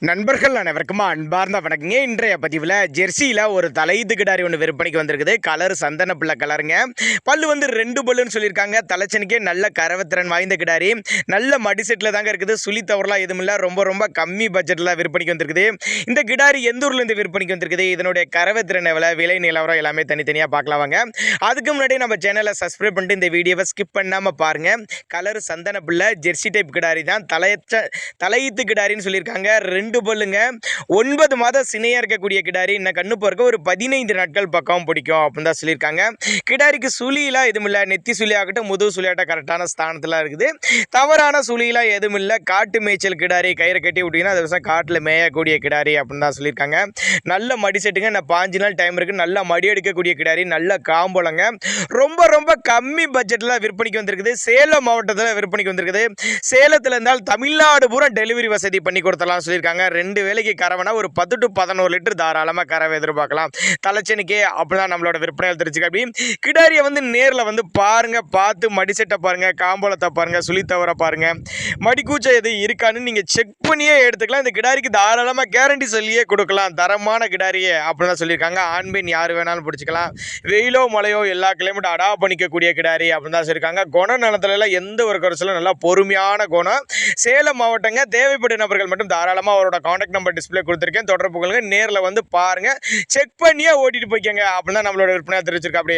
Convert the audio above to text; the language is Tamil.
நண்பர்கள் அனைவருக்குமா அன்பார்ந்த வணக்கங்க. இன்றைய பதிவில் ஜெர்சியில் ஒரு தலையீத்து கிடாரி ஒன்று விற்பனைக்கு வந்திருக்குது. கலர் சந்தன பிள்ளை கலருங்க. பல்லு வந்து 2 பல்லுன்னு சொல்லியிருக்காங்க. தலைச்சனுக்கே நல்ல கரவத்திறன் வாய்ந்த கிடாரி. நல்ல மடி செட்டில் தாங்க இருக்குது. சுழி தவறலாம் எதுவும் இல்லை. ரொம்ப கம்மி பட்ஜெட்டில் விற்பனைக்கு வந்திருக்குது. இந்த கிடாரி எந்த ஊர்லேருந்து விற்பனைக்கு வந்திருக்குது, இதனுடைய கரவத்திறன் எவ்வளோ, விலை நிலவரம் எல்லாமே தனித்தனியாக பார்க்கலாம் வாங்க. அதுக்கு முன்னாடி நம்ம சேனலை சப்ஸ்கிரைப் பண்ணிட்டு இந்த வீடியோவை ஸ்கிப் பண்ணாமல் பாருங்கள். கலர் சந்தன பிள்ளை ஜெர்சி டைப் கிடாரி தான். தலையீத்து கிடாரின்னு சொல்லியிருக்காங்க. 2 பல்லுங்க. 9 மாதம் சினையா இருக்கக்கூடிய கிடாரி. இன்னும் கண்ணு போறக்க ஒரு 15 நாட்கள் பக்கம் பிடிக்கும் அப்படின்னு தான் சொல்லியிருக்காங்க. கிடாரிக்கு சுழியெல்லாம் எதுவும் இல்லை. நெத்தி சுழி ஆகட்டும், முதுகு சுழியாட்ட கரெக்டான ஸ்தானத்தில் இருக்குது. தவறான சுழியெல்லாம் எதுவும் இல்லை. காட்டு மேய்ச்சல் கிடாரி. கயிறை கட்டி விட்டீங்கன்னா அது வருஷம் காட்டில் மேயக்கூடிய கிடாரி அப்படின்னு தான் சொல்லியிருக்காங்க. நல்ல மடி செட்டுங்க. நான் 5 நாள் டைம் இருக்குது. நல்லா மடி எடுக்கக்கூடிய கிடாரி. நல்ல காம்பளங்க. ரொம்ப கம்மி பட்ஜெட்டில் விற்பனைக்கு வந்திருக்குது. சேலம் மாவட்டத்தில் விற்பனைக்கு வந்திருக்குது. சேலத்தில் இருந்தால் தமிழ்நாடு பூரா டெலிவரி வசதி பண்ணி கொடுத்தலாம் சொல்லியிருக்காங்க. 2 வேலைக்கு கறவைனா ஒரு 10 to 11 லிட்டர் தாராளமாக கறவை எதிர்பார்க்கலாம். தலைச்சனுக்கே அப்படிதான் நம்மளோட விற்பனையால் தெரிஞ்சுக்க. அப்படி கிடாரியை வந்து நேரில் வந்து பாருங்க. பார்த்து மடிசெட்டை பாருங்க, காம்போலத்தை பாருங்க, சுழித்தவரை பாருங்க, மடிக்கூச்சம் எது இருக்கான்னு நீங்கள் செக் பண்ணியே எடுத்துக்கலாம். இந்த கிடாரிக்கு தாராளமாக கேரண்டி சொல்லியே கொடுக்கலாம். தரமான கிடாரியே அப்படின்னு தான் சொல்லியிருக்காங்க. ஆண் பெண் யார் வேணாலும் பிடிச்சிக்கலாம். வெயிலோ மழையோ எல்லா கிளைமேட்டும் அடா பண்ணிக்கக்கூடிய கிடாரி அப்படின்னு தான் சொல்லியிருக்காங்க. குணநலத்துல எந்த ஒரு குறைச்சலும் நல்லா பொறுமையான குணம். சேலம் மாவட்டங்க. தேவைப்படும் நபர்கள் மட்டும் தாராளமாக அவரோட கான்டாக்ட் நம்பர் டிஸ்பிளே கொடுத்துருக்கேன். தொடர்பு கொள்ளுங்க. நேரில் வந்து பாருங்க, செக் பண்ணியே ஓட்டிட்டு போய்க்கங்க அப்படின்னு தான் நம்மளோட விற்பனை தெரிவிச்சிருக்கா. அப்படியே